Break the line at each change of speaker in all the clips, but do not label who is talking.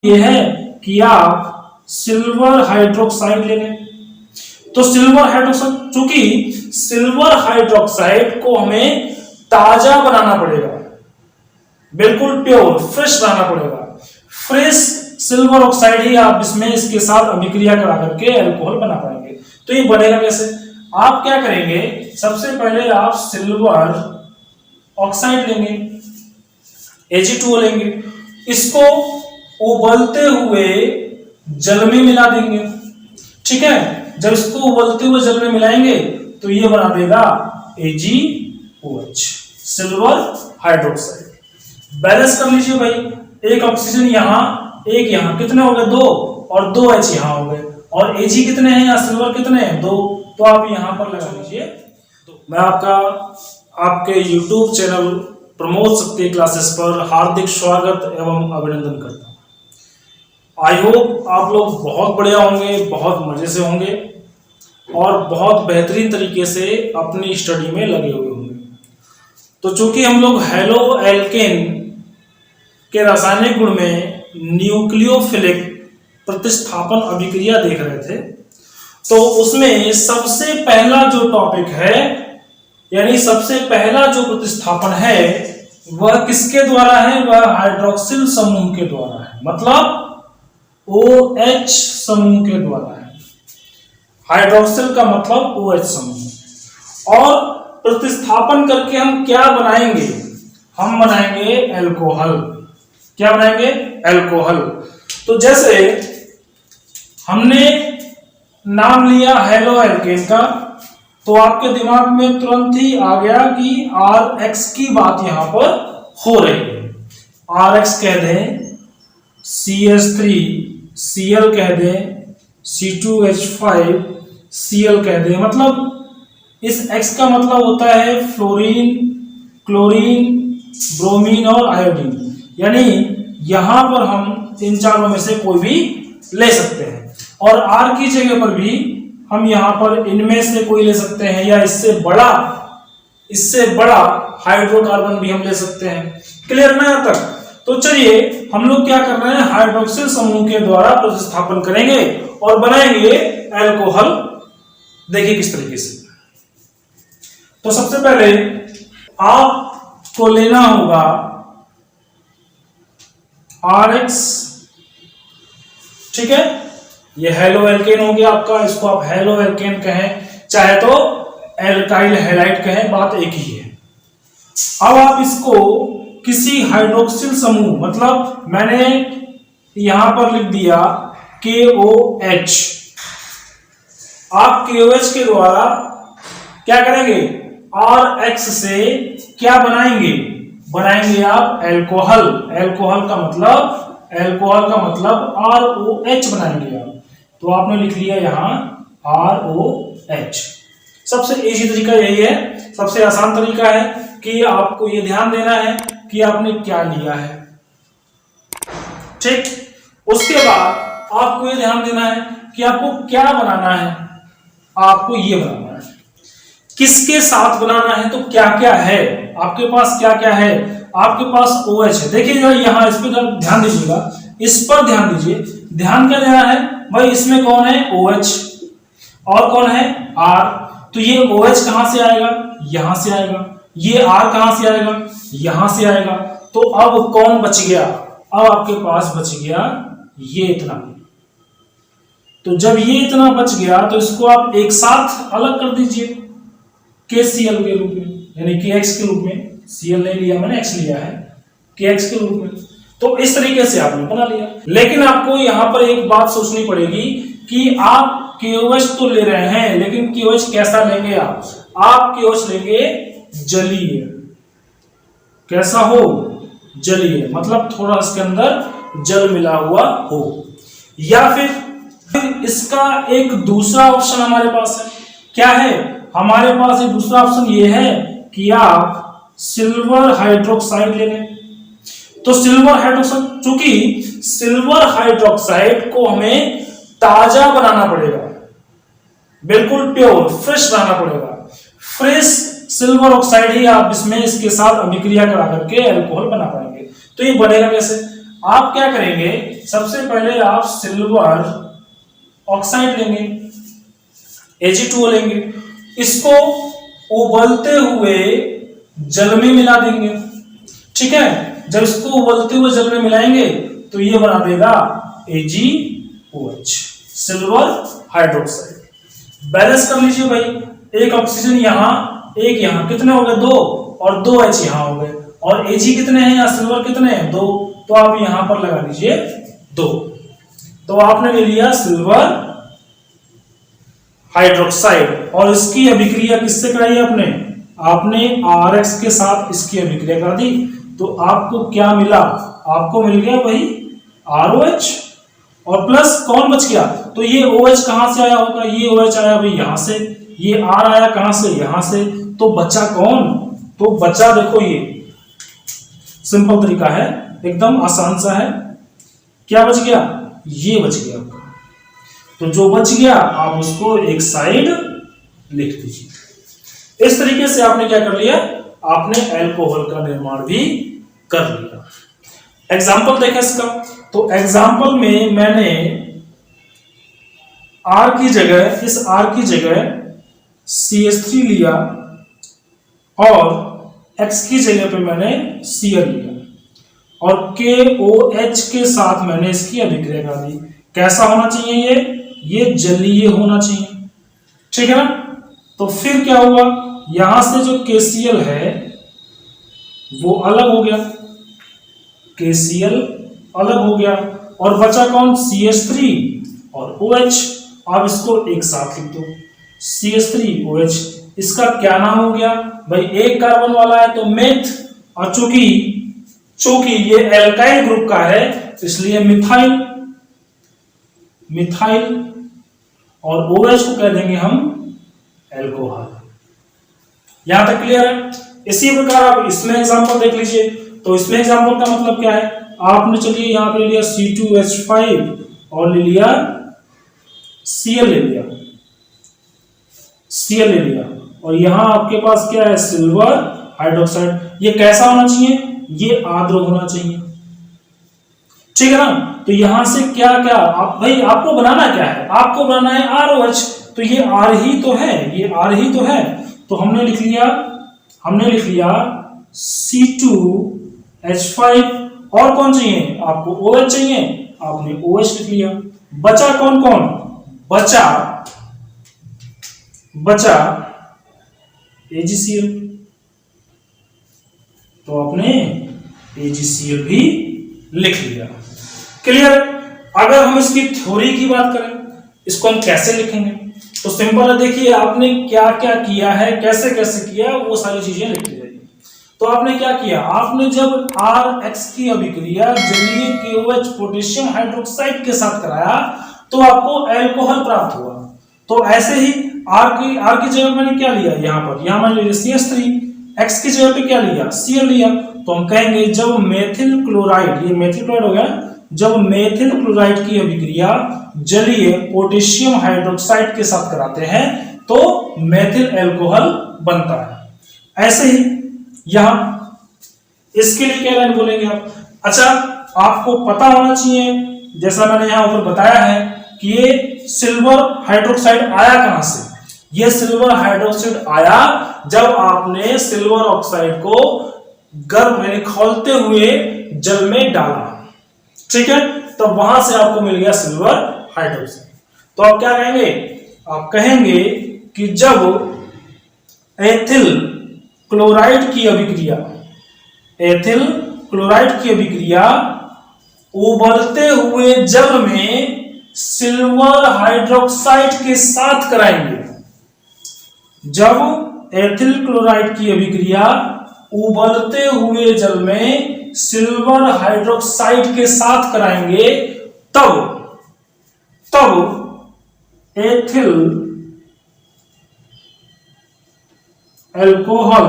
ये है कि आप सिल्वर हाइड्रोक्साइड ले लें। तो सिल्वर हाइड्रोक्साइड, चूंकि सिल्वर हाइड्रोक्साइड को हमें ताजा बनाना पड़ेगा, बिल्कुल प्योर फ्रेश बनाना पड़ेगा। फ्रेश सिल्वर ऑक्साइड ही आप इसमें इसके साथ अभिक्रिया करा करके अल्कोहल बना पाएंगे। तो ये बनेगा कैसे? आप क्या करेंगे, सबसे पहले आप सिल्वर ऑक्साइड लेंगे, Ag2O लेंगे, इसको उबलते हुए जल में मिला देंगे। ठीक है, जब इसको उबलते हुए जल में मिलाएंगे तो ये बना देगा AgOH, सिल्वर हाइड्रोक्साइड। बैलेंस कर लीजिए भाई, एक ऑक्सीजन यहाँ, एक यहाँ, कितने हो गए? 2, और 2 H यहाँ हो गए, और Ag कितने हैं यहाँ, सिल्वर कितने हैं? 2। तो आप यहाँ पर लगा लीजिए। मैं आपके YouTube चैनल प्रमोद शक्ति क्लासेस पर हार्दिक स्वागत एवं अभिनंदन करता हूँ। आई होप आप लोग बहुत बढ़िया होंगे, बहुत मजे से होंगे और बहुत बेहतरीन तरीके से अपनी स्टडी में लगे हुए होंगे। तो चूंकि हम लोग हेलो एल्केन के रासायनिक गुण में न्यूक्लियोफिलिक प्रतिस्थापन अभिक्रिया देख रहे थे, तो उसमें सबसे पहला जो टॉपिक है, यानी सबसे पहला जो प्रतिस्थापन है वह किसके द्वारा है? वह हाइड्रोक्सिल समूह के द्वारा है, मतलब OH समूह के द्वारा है। हाइड्रोक्सिल का मतलब OH समूह। और प्रतिस्थापन करके हम क्या बनाएंगे? हम बनाएंगे अल्कोहल। क्या बनाएंगे? अल्कोहल। तो जैसे हमने नाम लिया हेलो एल्केन का, तो आपके दिमाग में तुरंत ही आ गया कि RX की बात यहां पर हो रही है। RX कह दें, CH3 Cl कह दें, C2H5 Cl कह दें, मतलब इस X का मतलब होता है फ्लोरीन, क्लोरीन, ब्रोमीन और आयोडीन। यानी यहां पर हम इन चारों में से कोई भी ले सकते हैं, और R की जगह पर भी हम यहां पर इनमें से कोई ले सकते हैं, या इससे बड़ा हाइड्रोकार्बन भी हम ले सकते हैं। क्लियर ना यहां तक? तो चलिए हम लोग क्या कर रहे हैं, हाइड्रोक्सिल समूह के द्वारा प्रतिस्थापन करेंगे और बनाएंगे अल्कोहल। देखिए किस तरीके से। तो सबसे पहले आपको लेना होगा RX। ठीक है, ये हेलो एल्केन हो गया आपका, इसको आप हेलो एल्केन कहें चाहे तो एल्काइल हैलाइड कहें, बात एक ही है। अब आप इसको किसी हाइड्रोक्सिल समूह, मतलब मैंने यहां पर लिख दिया KOH, आप KOH के द्वारा क्या करेंगे? RX से क्या बनाएंगे? बनाएंगे आप अल्कोहल। अल्कोहल का मतलब ROH बनाएंगे आप। तो आपने लिख लिया यहां ROH। सबसे इजी तरीका यही है, सबसे आसान तरीका है कि आपको ये ध्यान देना है कि आपने क्या लिया है। ठीक, उसके बाद आपको ये ध्यान देना है कि आपको क्या बनाना है। आपको ये बनाना है, किसके साथ बनाना है, तो क्या क्या है आपके पास, क्या क्या है आपके पास? OH है। देखिएगा यहां, इस पर ध्यान दीजिएगा, इस पर ध्यान दीजिए। ध्यान क्या देना है भाई? इसमें कौन है? OH, और कौन है? R। तो ये OH कहां से आएगा? यहां से आएगा। ये R कहां से आएगा? यहां से आएगा। तो अब कौन बच गया? अब आपके पास बच गया ये इतना। तो जब ये इतना बच गया तो इसको आप एक साथ अलग कर दीजिए KCl के रूप में, यानी KX के रूप में। Cl नहीं लिया मैंने, X लिया है, KX के रूप में। तो इस तरीके से आपने बना लिया। लेकिन आपको यहां पर एक बात सोचनी पड़ेगी कि आप KOH तो ले रहे हैं, लेकिन KOH कैसा लेंगे? आप KOH लेंगे जलीय। कैसा हो? जलीय, मतलब थोड़ा इसके अंदर जल मिला हुआ हो। या फिर इसका एक दूसरा ऑप्शन हमारे पास है। क्या है हमारे पास? एक दूसरा ऑप्शन ये है कि आप सिल्वर हाइड्रोक्साइड ले लें। तो सिल्वर हाइड्रोक्साइड, चूंकि सिल्वर हाइड्रोक्साइड को हमें ताजा बनाना पड़ेगा, बिल्कुल प्योर फ्रेश बनाना पड़ेगा। फ्रेश सिल्वर ऑक्साइड ही आप इसमें इसके साथ अभिक्रिया करा करके अल्कोहल बना पाएंगे। तो ये बनेगा कैसे? आप क्या करेंगे, सबसे पहले आप सिल्वर ऑक्साइड लेंगे, Ag2O लेंगे, इसको उबलते हुए जल में मिला देंगे। ठीक है, जब इसको उबलते हुए जल में मिलाएंगे तो ये बना देगा AgOH, सिल्वर हाइड्रोक्साइड। बैलेंस कर लीजिए भाई, एक ऑक्सीजन यहाँ, एक यहाँ, कितने हो गए 2, और 2 H यहाँ हो गए, और Ag कितने हैं, यहाँ सिल्वर कितने हैं 2, तो आप यहां पर लगा लीजिए 2। तो आपने ले लिया सिल्वर हाइड्रोक्साइड, और इसकी अभिक्रिया किससे कराई आपने RX के साथ इसकी अभिक्रिया करा दी, तो आपको क्या मिला, आपको मिल गया भाई ROH, और प्लस कौन बच गया, तो ये OH कहां से आया होगा, ये OH आया भाई यहां से, ये R आया कहां से, यहां से, तो बचा कौन, तो बचा देखो, ये सिंपल तरीका है, एकदम आसान सा है, क्या बच गया, ये बच गया। तो जो बच गया आप उसको एक साइड लिख दीजिए। इस तरीके से आपने क्या कर लिया, आपने अल्कोहल का निर्माण भी कर लिया। एग्जाम्पल देखें इसका, तो एग्जाम्पल में मैंने R की जगह, इस R की जगह CH3 लिया, और X की जगह पे मैंने Cl लिया, और KOH के साथ मैंने इसकी अभिक्रिया कर दी। कैसा होना चाहिए, ये जलीय होना चाहिए, ठीक है ना। तो फिर क्या हुआ, यहां से जो KCl है वो अलग हो गया, KCl अलग हो गया, और बचा कौन, CH3 और OH। आप इसको एक साथ लिख दो, CH3OH, इसका क्या नाम हो गया भाई, एक कार्बन वाला है तो मेथ, और चूंकि ये एल्काइल ग्रुप का है इसलिए मिथाइल, और OH को कह देंगे हम एल्कोहल। यहां तक क्लियर है। इसी प्रकार आप इसमें एग्जांपल देख लीजिए, तो इसमें एग्जांपल का मतलब क्या है, आपने चलिए यहां पे ले लिया C2H5 और ले लिया Cl ले लिया, और यहां आपके पास क्या है, सिल्वर हाइड्रोक्साइड। ये कैसा होना चाहिए, ये आर्द्र होना चाहिए, ठीक है ना। तो यहां से क्या क्या भाई आपको बनाना क्या है, आपको बनाना है ROH, तो ये R ही तो है, ये R ही तो है, तो हमने लिख लिया C2H5, और कौन चाहिए आपको, OH चाहिए, आपने OH लिख लिया। बचा कौन कौन, बचा AgCl, तो आपने AgCl भी लिख लिया। क्लियर। अगर हम इसकी थ्योरी की बात करें, इसको हम कैसे लिखेंगे, तो सिंपल है, देखिए आपने क्या क्या किया है, कैसे कैसे किया, वो सारी चीजें लिखी जाएगी। तो आपने क्या किया, आपने जब RX की अभिक्रिया जलीय KOH पोटेशियम हाइड्रोक्साइड के साथ कराया तो आपको अल्कोहल प्राप्त हुआ। तो ऐसे ही R की जगह मैंने क्या लिया, यहां मैंने लिया CH3, X की जगह पे क्या लिया, Cl लिया, तो हम कहेंगे जब मेथिल क्लोराइड, ये मेथिल क्लोराइड हो गया, जब मेथिल क्लोराइड की अभिक्रिया जलीय पोटेशियम हाइड्रोक्साइड के साथ कराते हैं तो मेथिल अल्कोहल बनता है। ऐसे ही यहां इसके लिए क्या लाइन बोलेंगे आप, अच्छा आपको पता होना चाहिए, जैसा मैंने यहां ऊपर बताया है कि ये सिल्वर हाइड्रोक्साइड आया कहां से, ये सिल्वर हाइड्रोक्साइड आया जब आपने सिल्वर ऑक्साइड को गर्म यानी खौलते हुए जल में डाला, ठीक है, तो वहां से आपको मिल गया सिल्वर हाइड्रोक्साइड। तो आप क्या कहेंगे, आप कहेंगे कि जब एथिल क्लोराइड की अभिक्रिया उबलते हुए जल में सिल्वर हाइड्रोक्साइड के साथ कराएंगे, जब एथिल क्लोराइड की अभिक्रिया उबलते हुए जल में सिल्वर हाइड्रोक्साइड के साथ कराएंगे तब एथिल अल्कोहल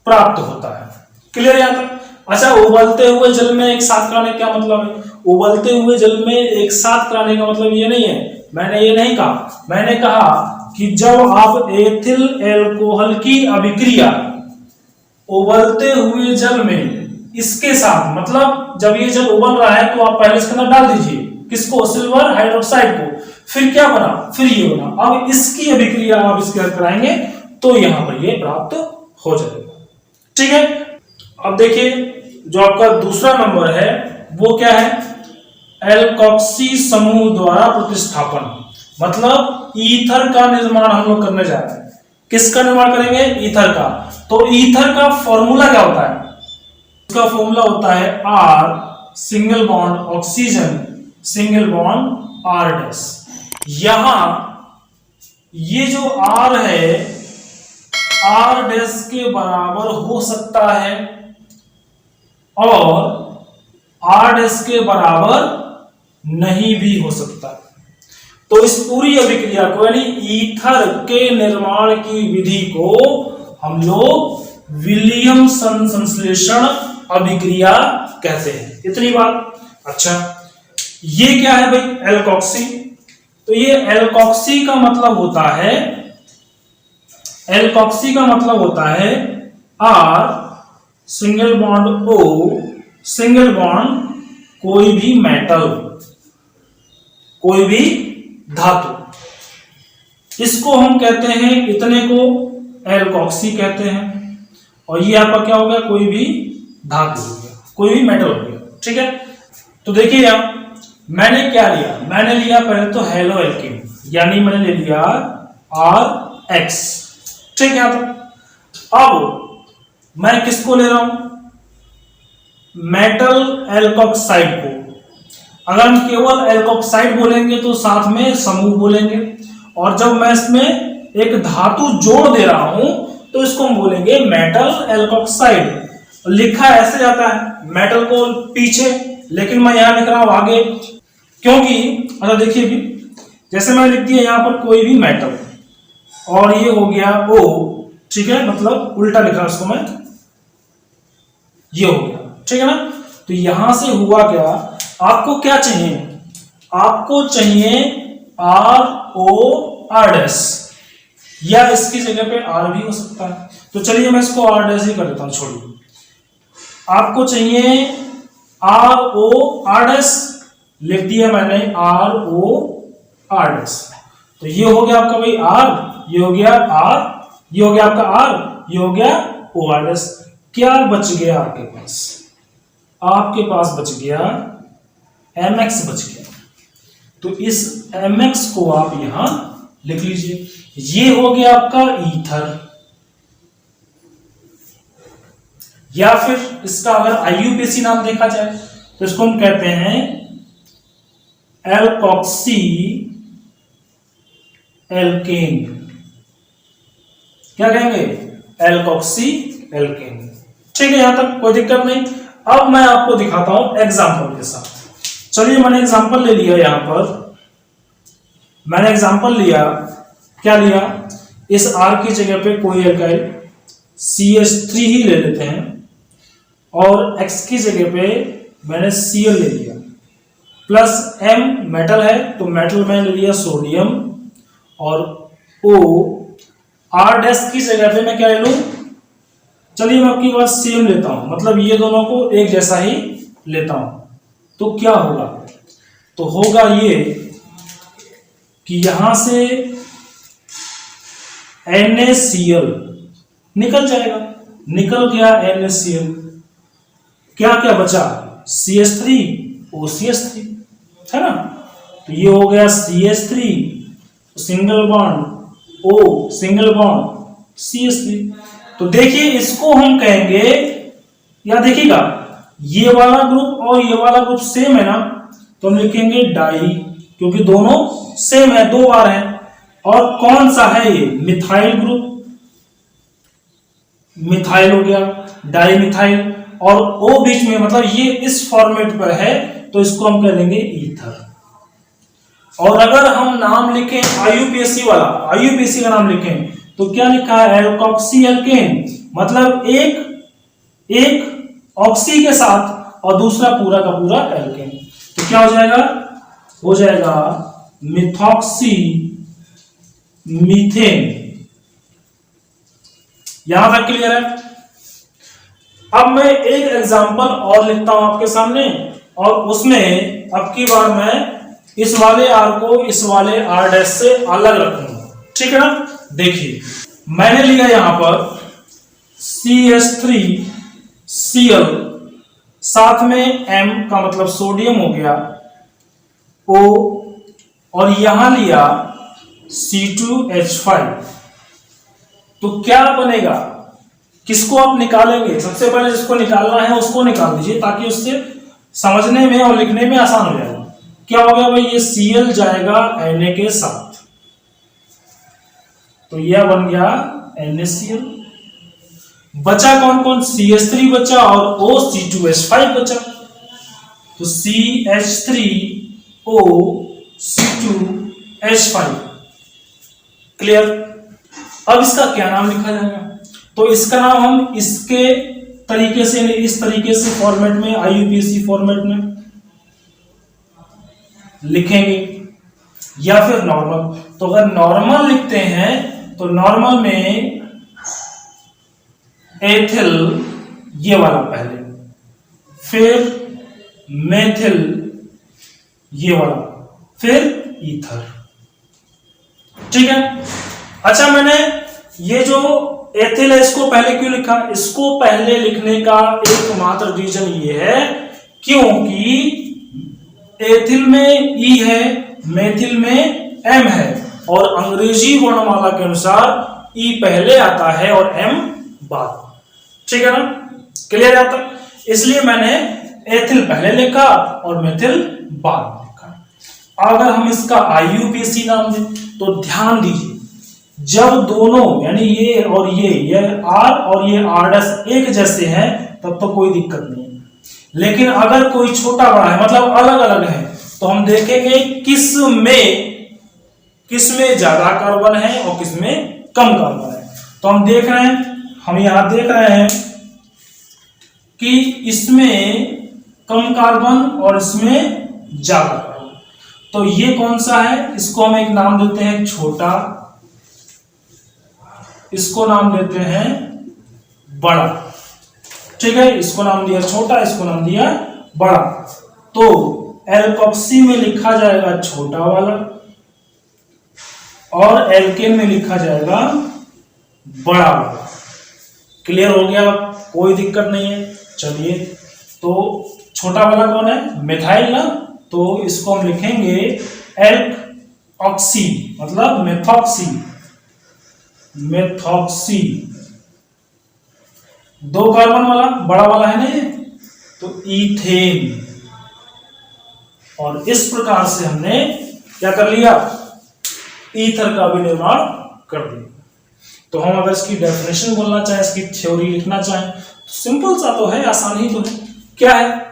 प्राप्त होता है। क्लियर यहां तक। अच्छा, उबलते हुए जल में एक साथ कराने क्या मतलब है, उबलते हुए जल में एक साथ कराने का मतलब ये नहीं है, मैंने ये नहीं कहा, मैंने कहा कि जब आप एथिल अल्कोहल की अभिक्रिया उबलते हुए जल में इसके साथ, मतलब जब उबल रहा है तो आप पहले इसके अंदर डाल दीजिए किसको, सिल्वर हाइड्रोक्साइड को, फिर क्या बना, फिर ये बना। अब इसकी अभिक्रिया आप इसके साथ कराएंगे तो यहां पर ये प्राप्त हो जाएगा। ठीक है, अब देखिए जो आपका दूसरा नंबर है वो क्या है, एल्कोक्सी समूह द्वारा प्रतिस्थापन, मतलब ईथर का निर्माण हम लोग करने जा रहे हैं। किसका निर्माण करेंगे, ईथर का। तो ईथर का फॉर्मूला क्या होता है, इसका फॉर्मूला होता है R single bond oxygen single bond R dash. यहां ये जो R है R डैश के बराबर हो सकता है और R डैश के बराबर नहीं भी हो सकता। तो इस पूरी अभिक्रिया को यानी ईथर के निर्माण की विधि को हम लोग विलियमसन संश्लेषण अभिक्रिया कहते हैं। इतनी बात। अच्छा, ये क्या है भाई, एल्कोक्सी। तो ये एल्कोक्सी का मतलब होता है R single bond O single bond कोई भी मेटल, कोई भी धातु, इसको हम कहते हैं, इतने को एल्कोक्सी कहते हैं। और ये आपका क्या हो गया, कोई भी धातु हो गया, कोई भी मेटल हो गया। ठीक है, तो देखिए यहां मैंने क्या लिया, मैंने लिया पहले तो हेलो एल्कीन, यानी मैंने ले लिया RX। ठीक है, तो अब मैं किसको ले रहा हूं, मेटल एल्कोक्साइड को। अगर हम केवल एल्कोक्साइड बोलेंगे तो साथ में समूह बोलेंगे, और जब मैं इसमें एक धातु जोड़ दे रहा हूं तो इसको हम बोलेंगे मेटल एल्कोक्साइड। लिखा ऐसे जाता है मेटल को पीछे, लेकिन मैं यहां लिख रहा हूं आगे, क्योंकि अच्छा देखिए भी, जैसे मैं लिख दिया यहां पर कोई भी मेटल और ये हो गया O। ठीक है, मतलब उल्टा लिखा उसको मैं, ये हो गया। ठीक है ना, तो यहां से हुआ क्या, आपको क्या चाहिए, आपको चाहिए RO R' या इसकी जगह पे R भी हो सकता है। तो चलिए मैं इसको R' ही कर देता हूं, छोड़िए। आपको चाहिए RO R' लिख दिया मैंने RO R'। तो ये हो गया आपका भाई R, ये हो गया R, ये हो गया आपका R, ये हो गया OR'। क्या बच गया आपके पास, आपके पास बच गया MX बच गया। तो इस MX को आप यहां लिख लीजिए, ये हो गया आपका ईथर। या फिर इसका अगर IUPAC नाम देखा जाए तो इसको हम कहते हैं एल्कोक्सी एल्केन। क्या कहेंगे, एल्कोक्सी एल्केन। ठीक है, यहां तक कोई दिक्कत नहीं। अब मैं आपको दिखाता हूं एग्जांपल के साथ। चलिए मैंने एग्जांपल ले लिया, यहां पर मैंने एग्जांपल लिया, क्या लिया, इस R की जगह पे कोई एल्काइल CH3 ही ले लेते हैं, और X की जगह पे मैंने Cl ले लिया, प्लस M मेटल है तो मेटल में ले लिया सोडियम, और O R' की जगह पे मैं क्या ले लूं, चलिए मैं आपकी बात सेम लेता हूं, मतलब ये दोनों को एक जैसा ही लेता हूं। तो क्या होगा, तो होगा ये कि यहां से NaCl निकल जाएगा, निकल गया NaCl, क्या क्या बचा, CH3 OCH3, है ना। तो ये हो गया CH3 single bond O single bond CH3। तो देखिए इसको हम कहेंगे, या देखिएगा ये वाला ग्रुप और ये वाला ग्रुप सेम है ना, तो हम लिखेंगे डाई, क्योंकि दोनों सेम है, दो बार है। और कौन सा है ये, मिथाइल ग्रुप, मिथाइल हो गया, डाई मिथाइल, और O बीच में, मतलब ये इस फॉर्मेट पर है तो इसको हम कह देंगे ईथर। और अगर हम नाम लिखें IUPAC वाला, IUPAC का नाम लिखें तो क्या लिखा है, एल्कोक्सी एल्केन, मतलब एक ऑक्सी के साथ और दूसरा पूरा का पूरा एल्केन। तो क्या हो जाएगा मिथॉक्सी मीथेन। यहां तक क्लियर है। अब मैं एक एग्जांपल और लिखता हूं आपके सामने, और उसमें अब की बार मैं इस वाले आर को इस वाले आर डैश से अलग रखूंगा, ठीक है ना। देखिए मैंने लिया यहां पर CH3Cl, साथ में M का मतलब सोडियम हो गया, O, और यहां लिया C2H5। तो क्या बनेगा, किसको आप निकालेंगे, सबसे पहले जिसको निकालना है उसको निकाल दीजिए ताकि उससे समझने में और लिखने में आसान हो जाएगा। क्या हो गया भाई, ये Cl जाएगा Na के साथ, तो यह बन गया NaCl। बचा कौन कौन, CH3 बचा और O C2H5 बचा, तो CH3O C2H5। क्लियर। अब इसका क्या नाम लिखा जाएगा, तो इसका नाम हम इसके तरीके से, इस तरीके से फॉर्मेट में, IUPAC फॉर्मेट में लिखेंगे, या फिर नॉर्मल। तो अगर नॉर्मल लिखते हैं तो नॉर्मल में एथिल ये वाला पहले, फिर मेथिल ये वाला, फिर ईथर, ठीक है। अच्छा, मैंने ये जो एथिल है इसको पहले क्यों लिखा, इसको पहले लिखने का एकमात्र रीजन ये है क्योंकि एथिल में ई है, मेथिल में एम है, और अंग्रेजी वर्णमाला के अनुसार ई पहले आता है और एम बाद, ठीक है ना। क्लियर आता, इसलिए मैंने एथिल पहले लिखा और मेथिल बाद में लिखा। अगर हम इसका IUPAC नाम दें तो ध्यान दीजिए, जब दोनों यानी ये और ये R और ये R' एक जैसे हैं तब तो कोई दिक्कत नहीं है, लेकिन अगर कोई छोटा बड़ा है मतलब अलग अलग है तो हम देखेंगे किस में ज्यादा कार्बन है और किस में कम कार्बन है। तो हम देख रहे हैं, हम यहां देख रहे हैं कि इसमें कम कार्बन और इसमें ज्यादा कार्बन, तो ये कौन सा है, इसको हम एक नाम देते हैं छोटा, इसको नाम देते हैं बड़ा, ठीक है। इसको नाम दिया छोटा, इसको नाम दिया बड़ा। तो एल्कोक्सी में लिखा जाएगा छोटा वाला और एल्केन में लिखा जाएगा बड़ा वाला। क्लियर हो गया, कोई दिक्कत नहीं है। चलिए, तो छोटा वाला कौन है, मिथाइल ना, तो इसको हम लिखेंगे एल्कोक्सी, मतलब मेथॉक्सी, 2 कार्बन वाला बड़ा वाला है ना ये, तो ईथेन। और इस प्रकार से हमने क्या कर लिया, ईथर का भी निर्माण कर दिया। तो हम अगर इसकी डेफिनेशन बोलना चाहें, इसकी थ्योरी लिखना चाहें, तो सिंपल सा तो है, आसान ही तो है। क्या है,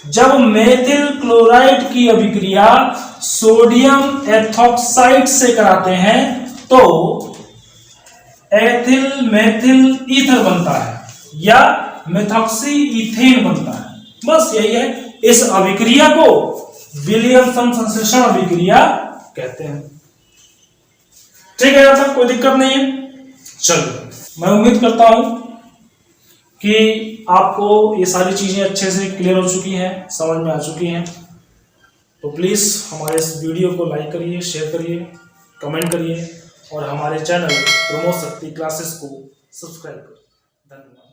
जब मेथिल क्लोराइड की अभिक्रिया सोडियम एथॉक्साइड से कराते हैं तो एथिल मेथिल ईथर बनता है या मेथॉक्सी ईथेन बनता है, बस यही है। इस अभिक्रिया को विलियमसन संश्लेषण अभिक्रिया कहते हैं, ठीक है। यहाँ तक कोई दिक्कत नहीं है। चलो, मैं उम्मीद करता हूं कि आपको ये सारी चीजें अच्छे से क्लियर हो चुकी हैं, समझ में आ चुकी हैं। तो प्लीज हमारे इस वीडियो को लाइक करिए, शेयर करिए, कमेंट करिए और हमारे चैनल प्रमोद शक्ति क्लासेस को सब्सक्राइब करिए। धन्यवाद।